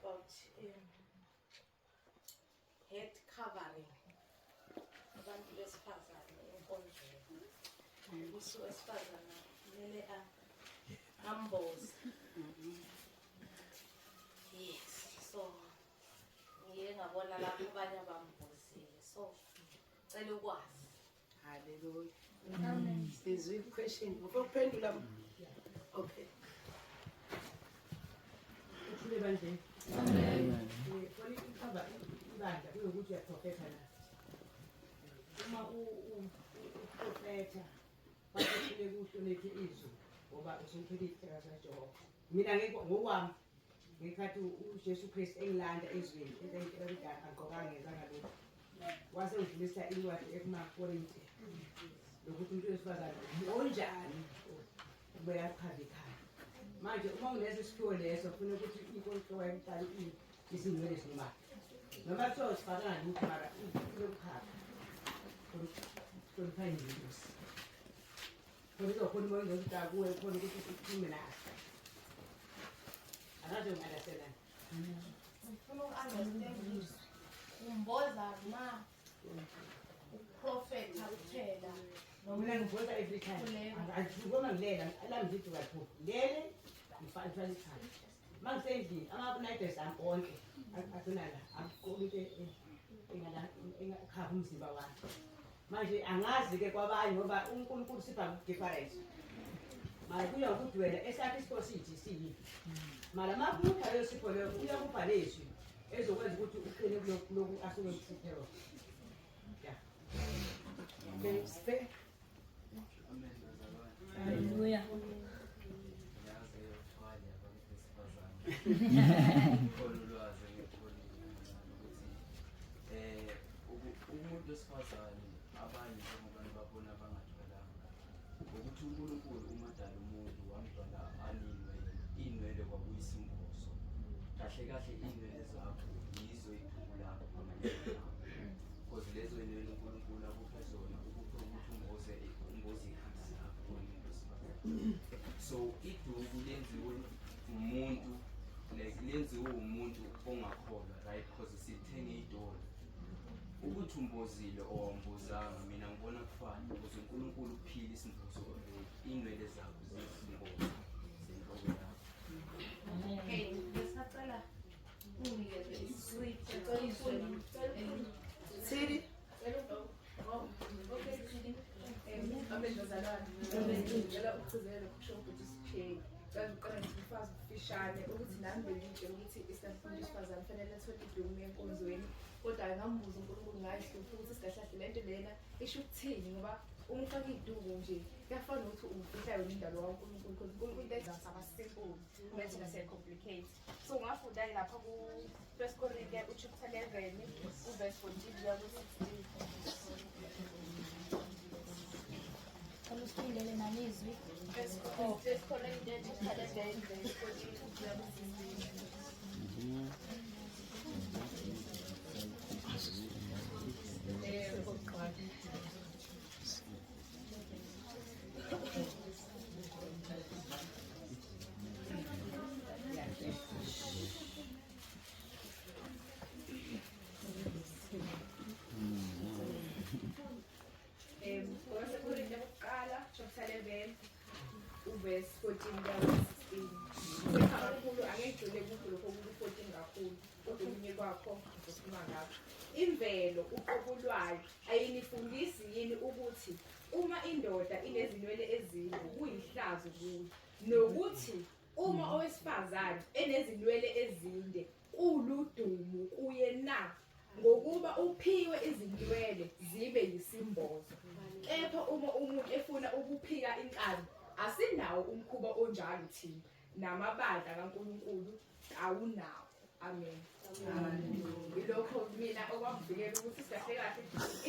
about head covering. Abantu besifazane enkonzweni. Ukuthi wesifazane kumele amboze. Yes. So ngiye ngabona lapho abanye abambozile. So cela ukwazi. Hallelujah. Amen. Is a question. Uphendula. Okay. Uthule banje. Amen. Kwali ikhaba ibandla kuyokuthi uyaprofeta la. Uma uprofeta bakuthule kuhloniphe izwi ngoba usumphilile kaJehova. Mina ngokwami ngikhathi uJesu Kristu engilanda ezweni elikudala agqokanga ngezanga lokho. Wase udlulisa incwadi ekumaKorinte lokuthi umuntu wesifazane onjani ubeyachaza ekhaya. Manje uma unesi siphiwo leso ufuna ukuthi inkonzo yayiqala isingcwele sinoma noma kuthiwa usifakana lutho mara ulokukhapha kuluphangilis khona uzokhona umoya ukuthi akuwe khona ukuthi ukhulume naye akaze ungalasela Ufuna uku-understand umboza ma uprofeta kuphela noma ngibona every time angibona ngilela alami ngithi lapho lele ngifana ikhaya mangisendlini ama-nighters ami onke athonala akuqoki engakhapha umzimba wami manje angazi-ke kwabanye ngoba uNkulunkulu sipha different mara kuya ukuthi wena esakho isipho sithi siyini mara makupha leyo sipho leyo uyakupha lezwi ezokwenza ukuthi uqine kuloku asuke kusiphewa ya okay Hallelujah. Umuntu wesifazane abanye njengoba babona abangathwalanga ukuthi uNkulunkulu umadala umuntu wamdala inwele kwakuyisimbozo kahle kahle inwele zakho yizo iphupho lakho because lezo inwele uNkulunkulu akuphe zona ukuphe ukuthi umboze ikhanda lakho komuntu wesifazane. So iduku lenziwe umuntu lenziwe umuntu ongakholwa right because sithenge idola ukuthi umbozile owambozanga mina ngibona kufana because uNkulunkulu uphila isimbozo inwele zakho zisimbozo zenhloko yakho. Okay, ngisacela unginikeze i-script Siri Okay, abendazalwane ngicela ukuchazela kusho ukuthi siphe uqala ngifase ukufishane ukuthi nami bengitshe ukuthi isifunda isifazane kufanele athole idumo enkonzweni kodwa ngambuza uNkulunkulu ngayihlupha ukuthi sigahlahle lento lena isho ukuthini ngoba uma ufaka idumo nje kuyafana ukuthi ufihla yona indalo kaNkulunkulu because uNkulunkulu into ezenza ama-simple manje nase-complicate. So ngafunda lapha ku-1 Corinthians chapter 11 verse 14 kuya ku-16. Alusindele nanizwi. 1 Corinthians chapter 11 verse 14 kuya chapter 11 verse 14 kuya ku-16 kakhulu angegcile kukho lokho ku-14 kakhulu kodwa okunye kwakho ngizokhuluma ngakho. Imvelo uqobo ayinifundisi yini ukuthi uma indoda inezinwele ezinde kuyihlazo kuyo nokuthi uma owesifazane enezinwele ezinde kuludumo kuye na ngokuba uphiwe izinwele zibe yisimbozo. Kepha uma umuntu efuna ukuphika inkani asinawo umkhuba onjalo thina namabandla kaNkulunkulu awunawo. Amen. Ilokho mina okwakuvikela ukuthi sigahle kahle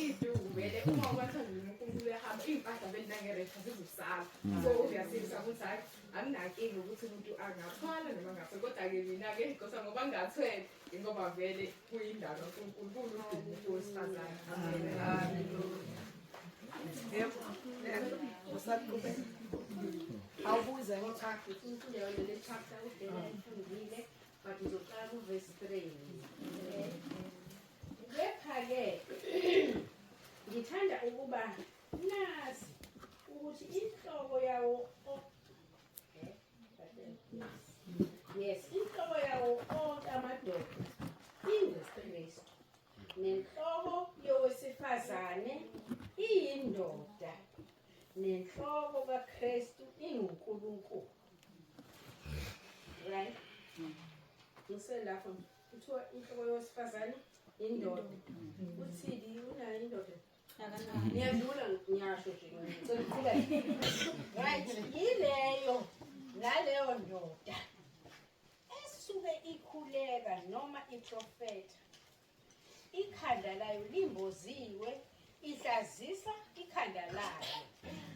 iduku vele uma ubathandile uNkulunkulu ehamba impahla vele nangerefa zizusala. So obviously sakuthi hayi anginankinga ukuthi umuntu angathwala noma ngase kodwa-ke mina-ke ngoba ngoba ngingathwele ngoba vele kuyindalo kaNkulunkulu udumo wesifazane. Amen. awubuza ngichaze ukuthi le chapter udela ifundile but uzoqala ku verse yes, inhloko yawo onke amadoda inguKristu. Nenhloko yowesifazane iyindoda. Nenhloko kaKristu inguNkulunkulu. Right? Ngiselapho kuthiwa inhloko yowesifazane indoda. Uthini unayo indoda? Niyadlula ngiyasho nje. Right, yileyo naleyo ndoda esuke ikhuleka noma iprofeta. Ikhanda layo limboziwe, ihlazisa ikhanda layo.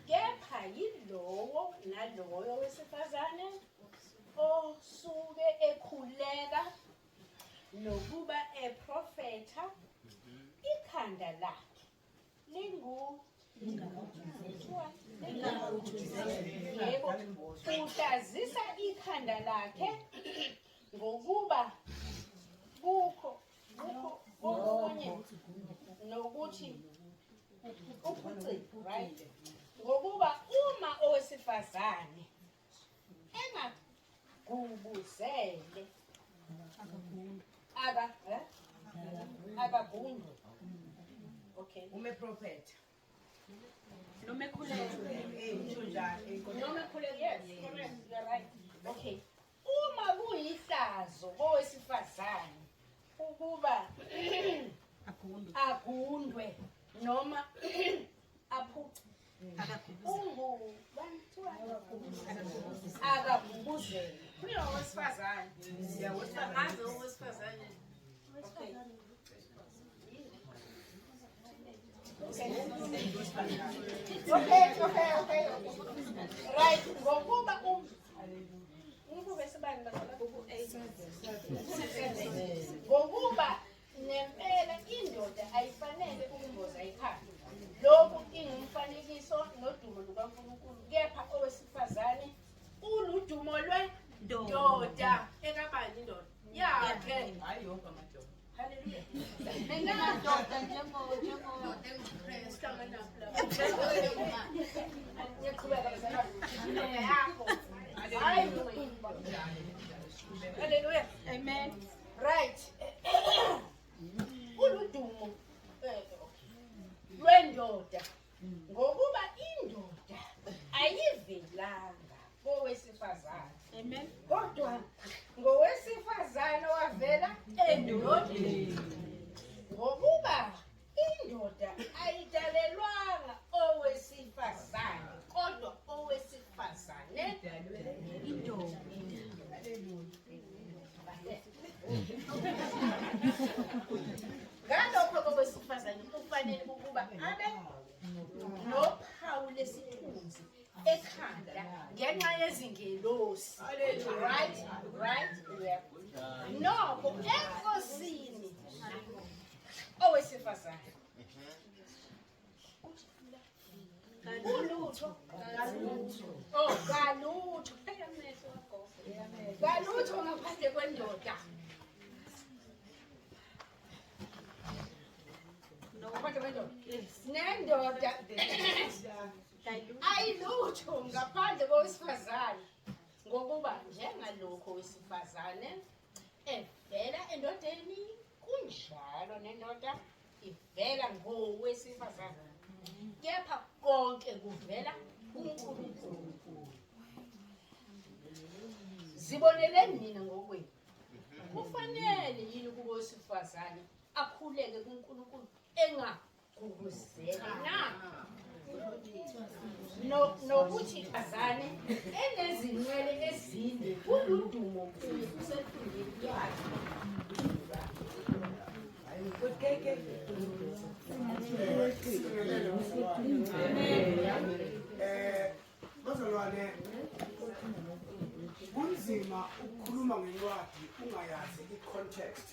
Kepha yilowo naloyo wesifazane osuke ekhuleka nokuba eprofeta, ikhanda lakhe yebo, uhlazisa ikhanda lakhe ngokuba kukho okunye nokuthi ubuciko, right? Ngokuba uma owesifazane engagubuzele akagundwe. Okay. Umeprofeta. Noma ekhuleka. Noma ekhuleka, yes, correct, you're right. Okay. Uma kuyihlazo kowesifazane ukuba agundwe noma aphuce akagubuzele kuyo owesifazane. Ngazi owesifazane. Okay. Okay. Right, ngokuba ngokuba nempela indoda ayifanele ukumboza ikhanda. Lokhu ingumfanekiso nodumo lukaNkulunkulu, kepha owesifazane uludumo lwendoda. Ekabani indoda yakhe. Hayi yonke amadoda. Hallelujah. Hallelujah. Amen. Right. Uludumo lwendoda ngokuba indoda ayivelanga kowesifazane. Amen. Kodwa ngowesifazane wavela endodeni. Ngokuba indoda ayidalelwanga owesifazane, kodwa owesifazane indoda. Ngalokho kowesifazane kufanele ukuba abe nophawu lesithunzi ekhanda ngenxa yezingelosi. Right? Yeah. Nokho enkosini owesifazane ulutho galutho ngaphandle kwendoda. Nendoda ayilutho ngaphandle kowesifazane, ngokuba njengalokho owesifazane evela endodeni, kunjalo nendoda ivela ngowesifazane. Kepha konke kuvela kuNkulunkulu. Ziboneleni mina ngokwenu, kufanele yini ukuba owesifazane akhuleke kuNkulunkulu engagubuzeli na? Nokuthi azane enezinwele ezinde kuludumo kuye kusefundeni yakhe. Bazalwane, kunzima ukukhuluma ngencwadi ungayazi i-context.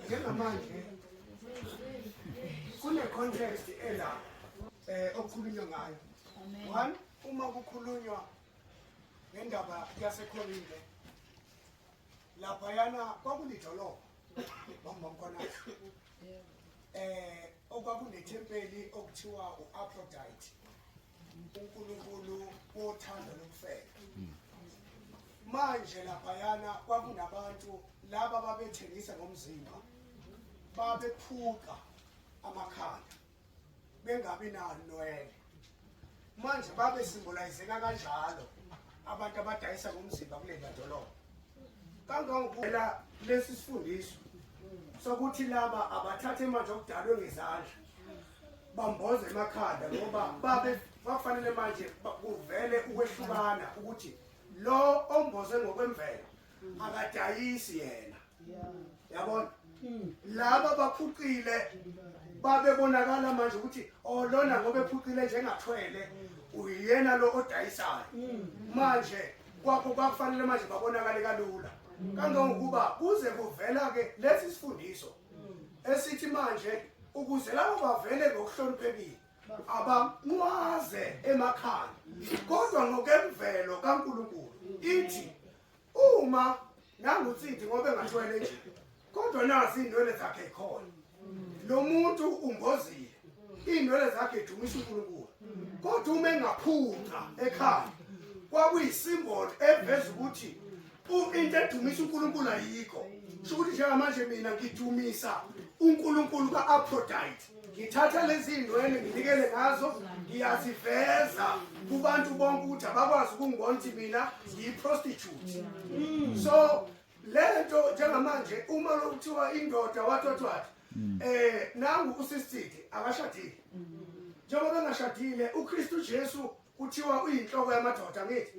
Njengamanje kune-context ela okukhulunywa ngayo. One, uma kukhulunywa ngendaba yaseKorinte, laphayana kwakulidolobha bambamkhonazi. Okwakunethempeli okuthiwa u-Aphrodite, unkulunkulu wothando lokufela. manje laphayana kwakunabantu laba babethengisa ngomzimba babephuka amakhanda bengabi nanwele manje babe symbolizeka kanjalo abantu abadayisa ngomzimba kule dolobha kangangokuvela lesi sifundiso sokuthi laba abathathe manje okudalwe ngezandla bamboze emakhanda ngoba babe bafanele manje kuvele ukwehlukana ukuthi lo omboze ngokwemvelo akadayisi yena yabona laba baphuqile babebonakala manje ukuthi lona ngoba ephuqile njengathwele uyena lo odayisayo manje kwakho kwakufanele manje babonakale kalula kangangokuba kuze kuvela ke lesi sifundiso esithi manje ukuze labo bavele ngokuhloniphekile abanqwaze emakhaya kodwa ngokemvelo kaNkulunkulu ithi uma nangutsithi ngoba engathwele nje kodwa nazi indwele zakhe ikhona lo muntu umbozile indwele zakhe edumisa uNkulunkulu kodwa uma engaphuca ekhaya kwakuyisimbolo eveza ukuthi into edumisa uNkulunkulu ayikho shukuthi njengamanje mina ngidumisa uNkulunkulu kaAphrodite ngithatha lezi indwele nginikele ngazo ngiyaziveza kubantu bonke ukuthi abakwazi ukungibona ukuthi mina ngiyiprostitute so lento njengamanje uma lokuthiwa indoda wathi nangu usisithe akashadile njengoba engashadile uKristu Jesu kuthiwa uyinhloko yamadoda ngithi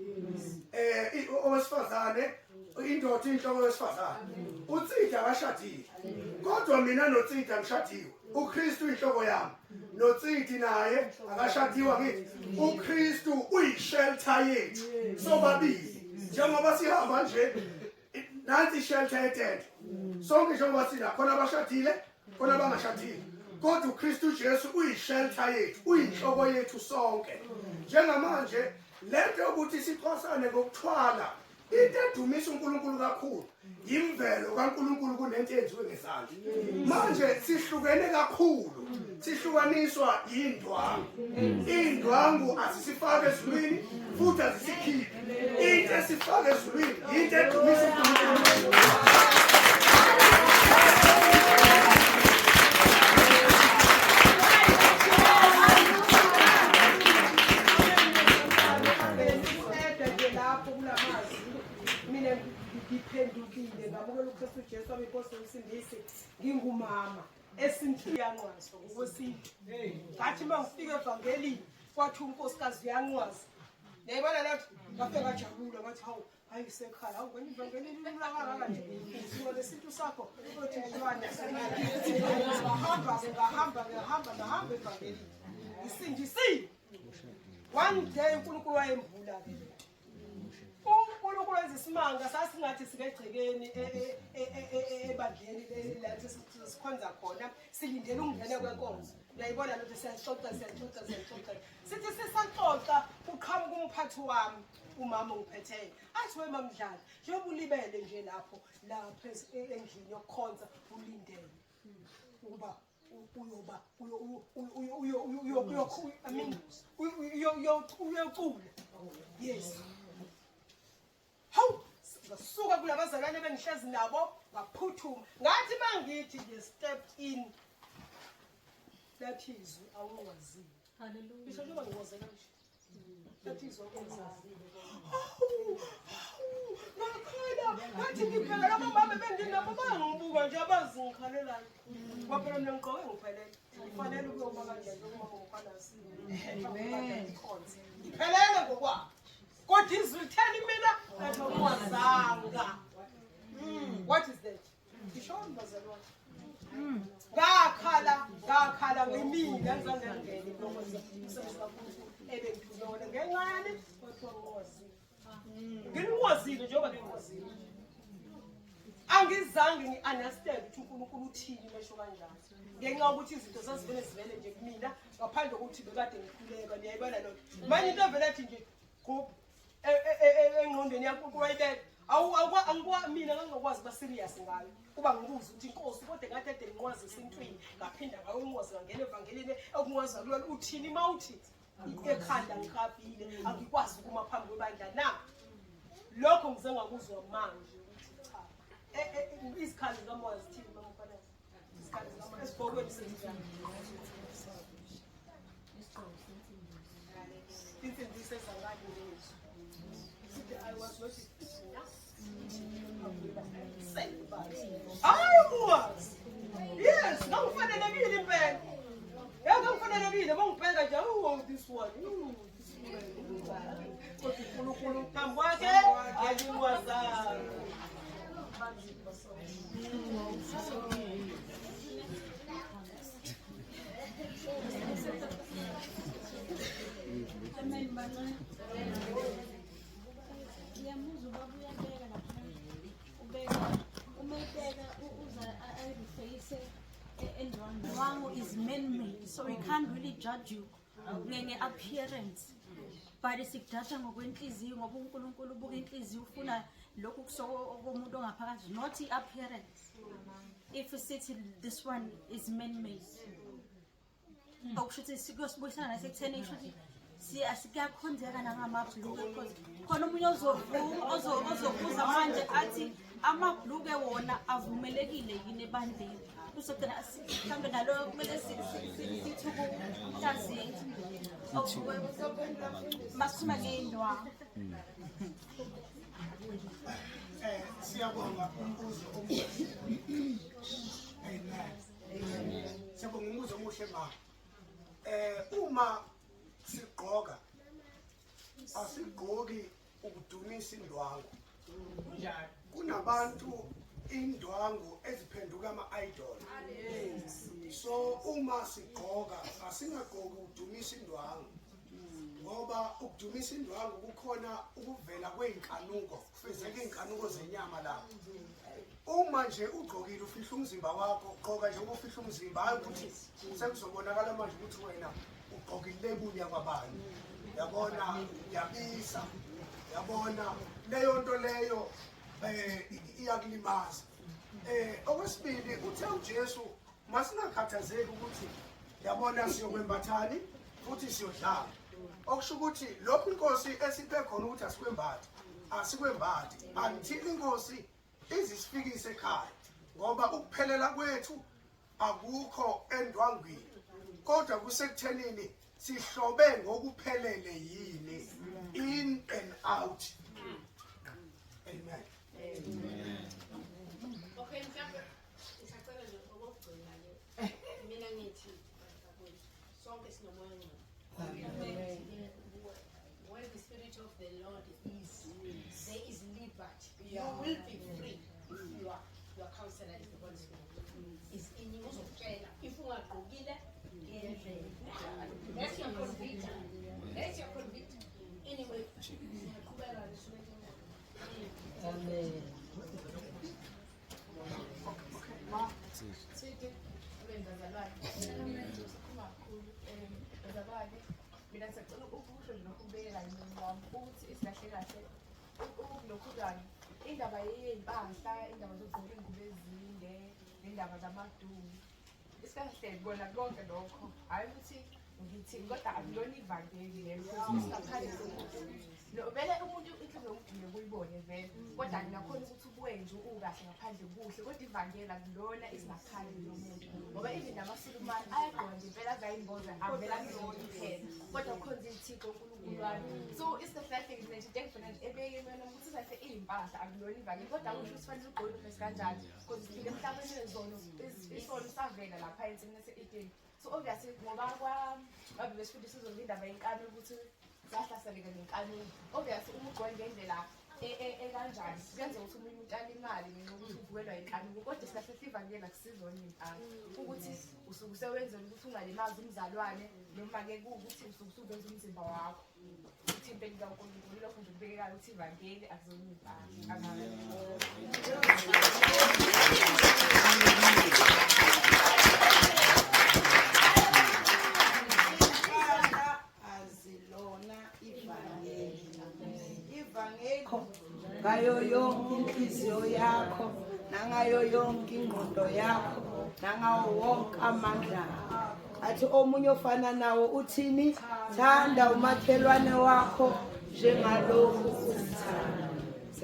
owesifazane indoda inhloko yesifazane utsitha akashadile kodwa mina notsitha ngishadiwe uKristu inhloko yami notsithi naye akashadiwa ngithi uKristu uyishelter yethu sobabili njengoba sihamba nje nansi shelter yethu sonke njengoba sina khona abashadile khona abangashadile kodwa uKristu Jesu uyishelter yethu uyinhloko yethu sonke njengamanje lento yokuthi sixhasane ngokuthwala into edumisa uNkulunkulu kakhulu imvelo kaNkulunkulu kunento eyenziwe ngezandla manje sihlukene kakhulu sihlukaniswa indwangu asisifake ezulwini futhi asisikhiphe into esifake ezulwini into edumisa uNkulunkulu ngiphendukile ngabukela uKristu Jesu abeposto umsindisi ngingumama esintiyanqwaswa ngokwesizwe ngathi mangifika evangelini kwathi unkosikazi uyanqwasa yayibona lapho ngafika ngajabula ngathi hawu ayisekhaya hawu ngene evangelini lulakaka nje ngifuna lesintu sakho uthi njwana ngahamba evangelini isindisi one day uNkulunkulu wayemvula ke uNkulunkulu wenza isimanga sasingathi sikegcekeni ebandleni la sikhonza khona silindele ukungena kwenkonzo uyayibona lokho siyaxoxa sithi sisaxoxa uqhamuka umphathi wami umama ungiphetheyo athi wema Mdlali njengoba ulibele nje lapho endlini yokukhonza ulindele ukuba uyocula yes hawu ngasuka kulabazalwane bengihlezi nabo ngaphuthuma ngathi mangithi nje step in that is awuwazi haleluya bisho njengoba ngiwazela nje that is awuwazi nakhala ngathi ngiphela abamama bendinabo bangibuka nje abazingikhalelayo kwaphela mina ngigqoke ngiphelele kufanele ukuyoba kanjani uma ngokwanasi amen ngiphelele ngokwabo kodwa izwi litheni mina nathi awazanga what is that ngishona bazalwane ngakhala ngemina ngizange ngene lokwenza umsebenzi kakhulu ebengithulona ngencane kodwa ngingwazile njengoba ngingwazile angizange ngi-understand ukuthi uNkulunkulu uthini mesho kanjani ngenxa yokuthi izinto zazivele zivele nje kumina ngaphandle kokuthi bekade ngikhuleka niyayibona lokho manje into evele athi nje engqondweni yaNkulunkulu wayibeka mina ngangakwazi ba serious ngayo kuba ngibuza ukuthi inkosi kodwa ngathi ade ngiqwazi isintwini ngaphinda ngayongwazi ngangena evangelini okungwazi kulona uthini mawuthi ekhanda ngikhabile angikwazi ukuma phambi kwebandla na lokho ngize ngakuzwa manje ukuthi cha izikhali zikamoya zithini mama mfanele izikhali zikamoya esibhokweni senzani insindiso ezangani lezo I was not yes, nangifanelekile impela. Yebo ngifanelekile bangibheka nje this one. Kodwa uNkulunkulu phambi kwakhe ayiwazayo. Ndwangu is man-made, so we can't really judge you nge-appearance. But sikujudge ngokwenhliziyo ngoba uNkulunkulu ubuka inhliziyo ufuna lokhu komuntu ongaphakathi, not i-appearance. If we say this one is man-made, okusho ukuthi sikuyosibuyisana nasekutheni kusho ukuthi sikuyakhonzeka nangamabhluke because khona omunye ozobuza manje athi amabhluke wona avumelekile yini ebandleni. Kusogena mhlambe nalo kumele sithi ukuhlaziya masikhuluma ngey'ndwangu. Siyabonga umbuzo omuhle. Amen. Siyabonga umbuzo omuhle mama. Uma sigqoka asigqoki ukudumisa indwangu. Njalo kunabantu indwangu eziphenduka ama-idol. So uma sigqoka asingagqoki ukudumisa indwangu ngoba ukudumisa indwangu kukhona ukuvela kwey'nkanuko, kufezeka iy'nkanuko zenyama lapho. Uma nje ugqokile ufihla umzimba wakho, gqoka nje ufihla umzimba, hayi ukuthi sekuzobonakala manje ukuthi wena ugqokile lebuni yakwabani. Yabona yabisa, yabona leyo nto leyo iyakulimaza. Okwesibili uthe uJesu masingakhathazeki ukuthi yabona siyokwembathani futhi siyodlala. Okusho ukuthi lokhu inkosi esiphe khona ukuthi asikwembathi until inkosi izisifikise ekhaya ngoba ukuphelela kwethu akukho endwangwini kodwa kusekuthenini sihlobe ngokuphelele yini in and out. Amen. Okay, mhlawumbe isacela nje okugcina le. Mina ngithi sonke sinomoya ongcwele. Where the spirit of the Lord is, there is liberty. You will be free if your counselor is the Holy Spirit. Is in you uzokutshela if ungagqokile ngendlela. That's your conviction. That's your conviction. Anyway, ngiyaqhubeka ngisho. Amen. Sithi wenzakalayo. Wenzakalayo. Mina sicela ukusho nokubeka yini wami ukuthi isilahle kahle ukulokhudani indaba yey'mpahla indaba zokugqoka ingubo ezinde nendaba zamadumu isikahle bona konke lokho hayi ukuthi ngithi kodwa akulona ivangeli lelo singaphandle vele umuntu inhlobo yokugcina kuyibone vele kodwa ngingakhona ukuthi ukwenze ukahle ngaphandle kuhle kodwa ivangeli akulona isingaphandle lomuntu ngoba even namasulumane ayagqoka nje vele azayimboza avela kulona kuphela kodwa kukhonza ithixo uNkulunkulu wami. So it's the first thing nje into engifuna ebeke mina ukuthi sahle iy'mpahla akulona ivangeli kodwa kusho ukuthi fanele ugqoke ubhesi kanjani because sifike emhlabeni wezono isono savela lapha ensimini yase-Edeni. So obviously ngoba kwabe besifundisa izolo indaba yenkani ukuthi sahlaseleka ngenkani. Obviously uma ugqoke ngendlela ekanjani kuyenza ukuthi umunye umuntu alimali ngenxa yokuthi uvukelwa yinkani kodwa sihlahle sivangeli akusizona iy'mpahla ukuthi usuke usewenzela ukuthi ungalimazi umzalwane noma-ke kuwukuthi usuke usuvenza umzimba wakho ukuthi impela kaNkulunkulu lokho nje kubekekayo ukuthi ivangeli akuzona iy'mpahla. Ngayo yonke inhliziyo yakho nangayo yonke ingqondo yakho nangawo wonke amandla athi omunye ofana nawo uthini thanda umakhelwane wakho njengalokhu uzithanda.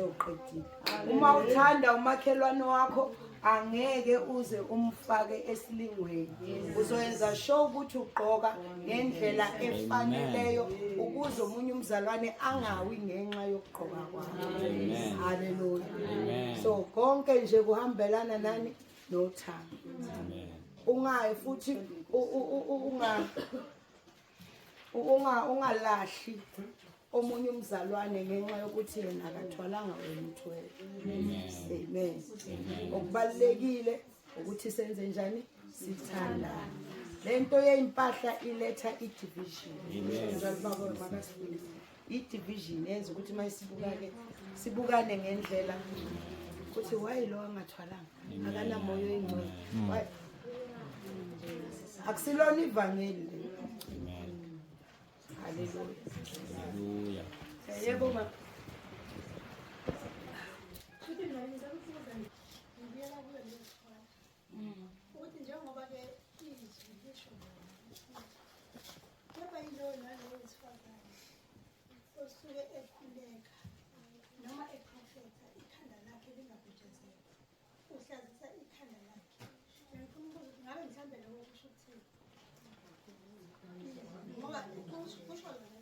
sewuqedile. Uma uthanda umakhelwane wakho angeke uze umfake esilingweni. Uzoyenza sure ukuthi ugqoka ngendlela efaneleyo ukuze omunye umzalwane angawi ngenxa yokugqoka kwakhe. Haleluya. So konke nje kuhambelana nani nothando. Ungayi futhi ungalahli omunye umzalwane ngenxa yokuthi yena akathwalanga wena uthwele. Amen. Okubalekile ukuthi senze njani? Sithandane. Lento yeimpahla iletha i-division. I-division yenza ukuthi mayisibuka-ke sibukane ngendlela ukuthi why lo angathwalanga akanamoya oyingcwele. Akusilona ivangeli. Hallelujah. Yebo ma. Ukuthi njengoba-ke izwi lisho kepha yilo nalowo wesifazane osuke ekhuleka noma eprofetha ikhanda lakhe lingabhujezeka uhlazisa ikhanda lakhe. Ngifuna ukuthi ngabe mhlawumbe lowo kusho ukuthini? Ngoba kusho lona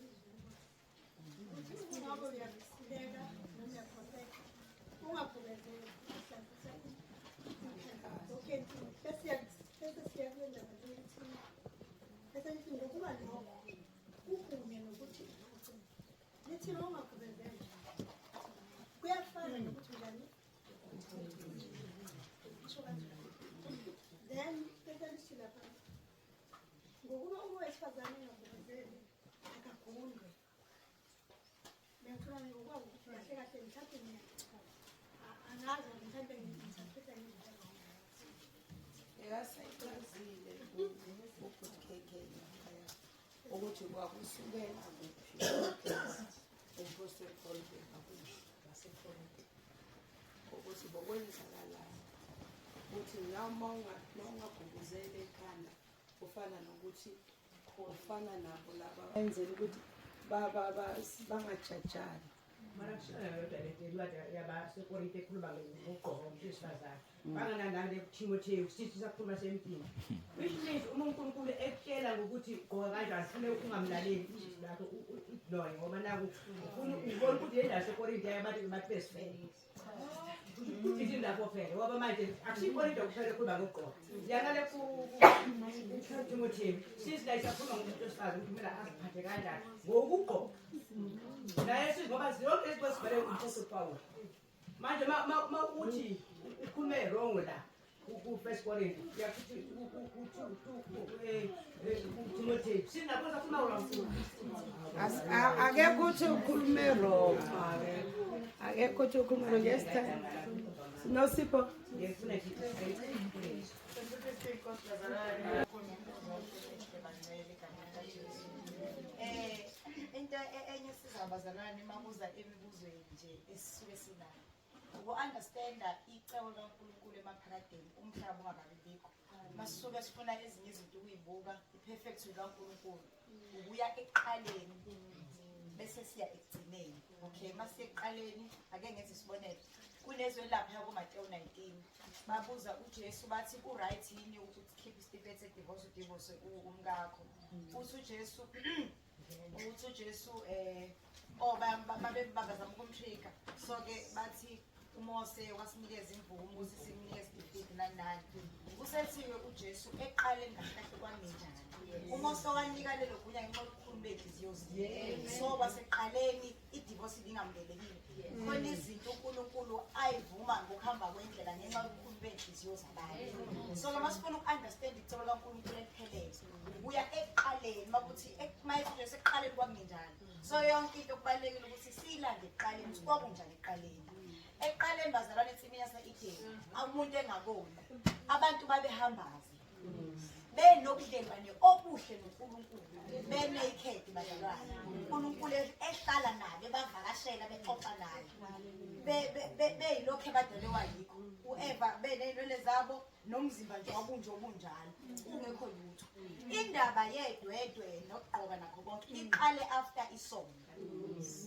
ukuthi ngabe uyakhuleka noma uyaprofetha ungabhujezeki uhlazisa ikhanda. Okay, bese siyakwenza ukuthi bese lithi ngokuba lokho ukunye nokuthi lithi ungagubezeli kuyafana nokuthi njani then bese lithi lapha ngokuba owesifazane engagubezeli akagundwe. Ngiyafuna ngokwazi ukuthi kahle kahle mhlawumbe angazi mhlawumbe ngisaphetha ngendlela Yasayicazile ukuthi kwakusukela kuphi umpostoli Paul ngaseKorinte ukuthi bokwenzakalayo ukuthi noma ungagubuzela ekhanda ufana nokuthi ufana nabo laba enzela ukuthi bangajajani. Mara kushona yodwa lento incwadi yabaseKorinte ekhuluma ngokugqoka umuntu wesifazane. Banganandane kuTimotheo sithi sakhuluma sempilo. Which means uma uNkulunkulu ekutshela ngokuthi gqoka kanjani ufune ungamlaleli izwi lakho ignore ngoba naku ufuna ubona ukuthi le yaseKorinte yabantu bapesifele. Ithi lapho phela ngoba manje akusiKorinte kuphela ekhuluma ngokugqoka. Yangale kuTimotheo sithi la isakhuluma ngomuntu wesifazane ukuthi kumele aziphathe kanjani ngokugqoka. Naye ngoba zonke ezibhale uMpostoli Paul manje uthi ukhulume wrong la ku-First Corinthians yakuthi uTimotheo sinabo sakhuluma wrong. Akekho ukuthi ukhulume wrong. Akekho ukuthi ukhulume wrong. Yes time. Nosipho ngifuna into enye sizabazalwane makuza emibuzweni nje esisuke sinayo uku-understanda icebo kaNkulunkulu emaphakadeni umhlaba ungakabibikho masisuke sifuna ezinye izinto ukuyibuka i-perfect kaNkulunkulu ubuya ekuqaleni bese siya ekugcineni. Okay, masiye ekuqaleni ake ngenze isibonelo kunezwe lapha kuMateyu 19 babuza uJesu bathi ku-right yini ukuthi keep istiphethe divorce umkakho uthi uJesu bazama ukumtrika so-ke bathi uMose wasinikeza imvumo ukuthi simnikeze isiphethi nani usethiwe uJesu eqaleni kahle kwangenjani uMose wanika lelo gunya ngenxa yokukhulu benhliziyo so baseqaleni idivorce lingamukelekile khona izinto uNkulunkulu ayivuma ngokuhamba kwendlela ngenxa yokukhulu benhliziyo zabantu. So masifuna uku-understand icebo kaNkulunkulu eliphelele ubuya ekuqaleni makuthi mayefike sekuqaleni kwakungenjani. So yonke into kubalulekile ukuthi siyilande ekuqaleni kwakunjani ekuqaleni. Ekuqaleni bazalwane ensimini yase-Edeni umuntu engaboni abantu babehambazi benobudlelwane obuhle noNkulunkulu benaked bazalwane uNkulunkulu ehlala nabo bavakashela bexoxa naye beyilokho ebadalwa yikho uEva benenwele zabo nomzimba nje obunjalo ungekho lutho. Indaba yedwedwe nokugqoka nakho konke iqale after isono.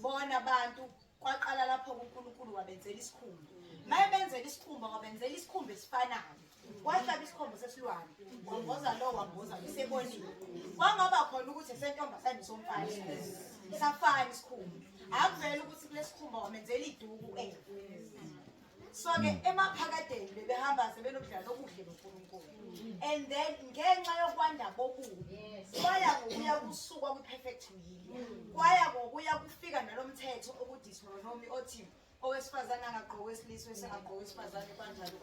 Bona abantu kwaqala lapho uNkulunkulu uNkulunkulu wabenzela isikhumba mayebenzela isikhumba wabenzela isikhumba esifanayo wahlaba isikhumba sesilwane wamboza lo wamboza besebonile kwangaba khona ukuthi esentombazane somfana safana isikhumba akuvela ukuthi kulesikhumba wamenzela iduku so-ke emaphakadeni bebehamba sebenokudlala okuhle noNkulunkulu and then ngenxa yokwanda bokubi kwaya ngokuya kusuka kwi-perfect will kwaya ngokuya kufika nalomthetho okudistronomy othi owesifazane angagqoki wesilisa wesingagqoki wesifazane kanjalo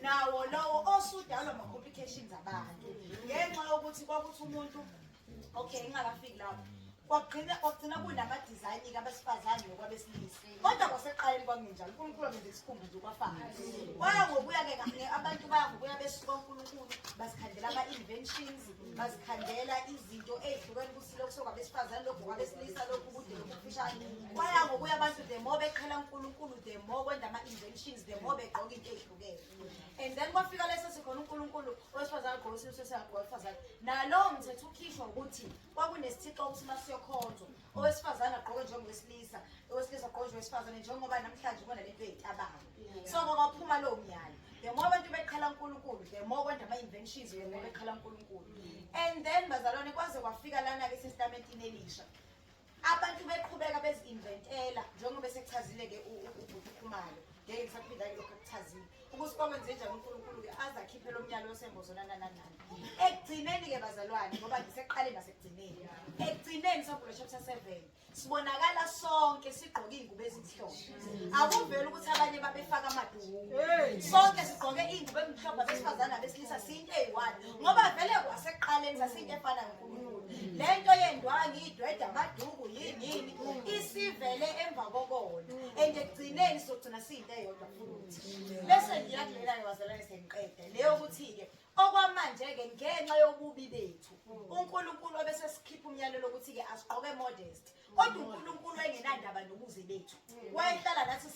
nawo lowo osudalwa ama-complications abantu ngenxa yokuthi kwakuthi umuntu okay ingakafiki lapho kwagcina kunama-design-ke abesifazane nokwabesilisa kodwa kwaseqaleni kwakungenjalo uNkulunkulu amenze isikhumba nje kwafana kwaya ngokuya-ke abantu baya ngokuya besuka uNkulunkulu bazikhandela ama-inventions bazikhandela izinto ey'hlukene ukuthi lokhu sokwabesifazane lokhu kwabesilisa lokhu kude lokhu kufishane kwaya ngokuya abantu the more beqhela uNkulunkulu the more kwenda ama-inventions the more begqoka into ey'hlukene and then kwafika leso sikhona uNkulunkulu owesifazane agqoke isilisa wesingagqoki wesifazane nalowo mthetho ukhishwa ukuthi kwakunesithixo ukuthi masiyokhonzwa owesifazane agqoke njengowesilisa owesilisa agqoke njengowesifazane njengoba namhlanje kubona lento ey'tabanga so kwaphuma lowo myalo the more abantu beqhala uNkulunkulu the more kwenda ama-inventions the more beqhala uNkulunkulu and then bazalwane kwaze kwafika lana-ke esestamentini elisha abantu beqhubeka bezi-inventela njengoba sekuchazile-ke uBhuti-Khumalo ngeke ngisaphinda-ke lokhu akuchazile ukuthi kwakwenze njani uNkulunkulu-ke aze akhiphe lo myalo wesembozo nananani ekugcineni-ke bazalwane ngoba ngisekuqaleni nasekugcineni ekugcineni saMhubula chapter 7 sibonakala sonke sigqoke iy'ngubo ezimhlophe akuveli ukuthi abanye babefaka amaduku sonke sigqoke iy'ngubo ezimhlophe abesifazane abesilisa siyinto eyi-one ngoba vele kwasekuqaleni sasiyinto efana noNkulunkulu le nto yendwangu idwede amaduku yini isivele emva kokona and ekugcineni sizogcina siyinto eyodwa futhi bese ngiyakulela-ke bazalwane sengiqeda leyo ukuthi-ke okwamanje-ke ngenxa yobubi bethu uNkulunkulu obese sikhipha umyalelo ukuthi-ke asigqoke modest kodwa uNkulunkulu engenandaba nobuze bethu wayehlala nathi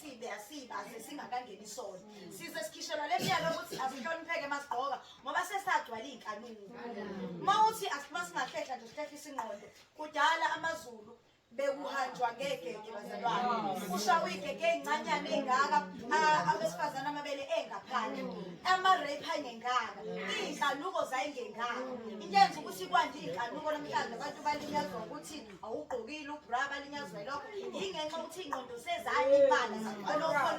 sibaze singakangeni isona size sikhishelwa le myalo ukuthi asihlonipheke masigqoka ngoba sesagcwala iy'nkanuko uma uthi masingahlehla nje sihlehlisa ingqondo kudala AmaZulu bekuhanjwa ngegege bazalwane kushawa igege ey'ncanyane ey'ngaka abesifazane amabele engaphandle ama-rape ayengengaka iy'nkanuko zayengengaka into yenza ukuthi kwande iy'nkanuko namhlanje abantu balinyazwa ukuthi awugqokile ubra balinyazwa lokho yingenxa ukuthi iy'ngqondo sezalimala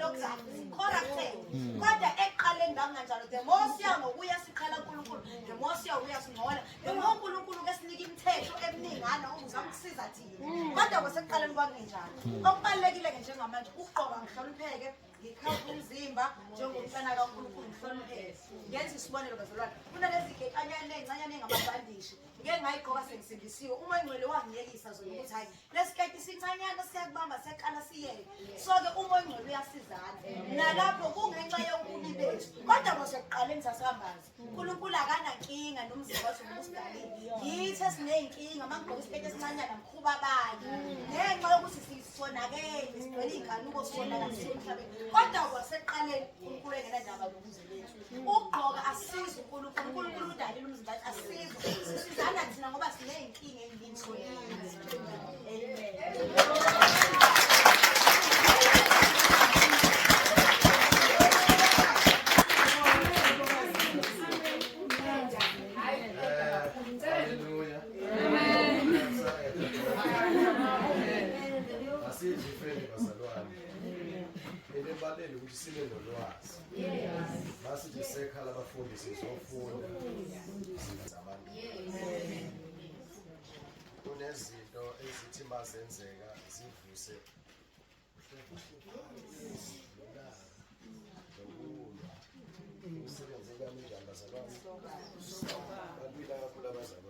lokuzakhoraktele kodwa ekuqaleni ngakunganjalo the more siya ngokuya siqhala uNkulunkulu the more siya ngokuya singcola the more uNkulunkulu kesinika imithetho eminingana ukuzama ukusiza thina kodwa kwasekuqaleni kwakungenjalo okubalulekile-ke njengamanje ukugqoka ngihlonipheke ngikhaphe umzimba njengomntwana kaNkulunkulu ngihlonipheke ngenza isibonelo bazalwane kunalezi gekanyane ey'ncanyane engamabhandishi ngeke ngayigqoka sengisindisiwe uma ingcwele wangiyekisa zona ukuthi hhayi lesiketi sincanyana siyakubamba siyaqala siyeke so-ke uma ingcwele uyasizana nalapho kungenxa yobubi bethu kodwa kwasekuqaleni sasambazi uNkulunkulu akanankinga nomzimba wathi ubusidalile yithi esiney'nkinga uma ngigqoka isiketi esincanyana mkhuba abanye ngenxa yokuthi sisonakele sigcwele iy'nkanuko sisonakalisile emhlabeni kodwa kwasekuqaleni uNkulunkulu engenandaba nobuze bethu ukugqoka asisize uNkulunkulu udalile umzimba wathi asisize sisizana thina ngoba siney'nkinga ey'ningi Ebalele ukuthi sibe nolwazi basithi sekhala abafundi sizofunda zabantu kunezinto ezithi mazenzeka zivuse usebenze kanjani bazalwane babila kakhulu abazalwane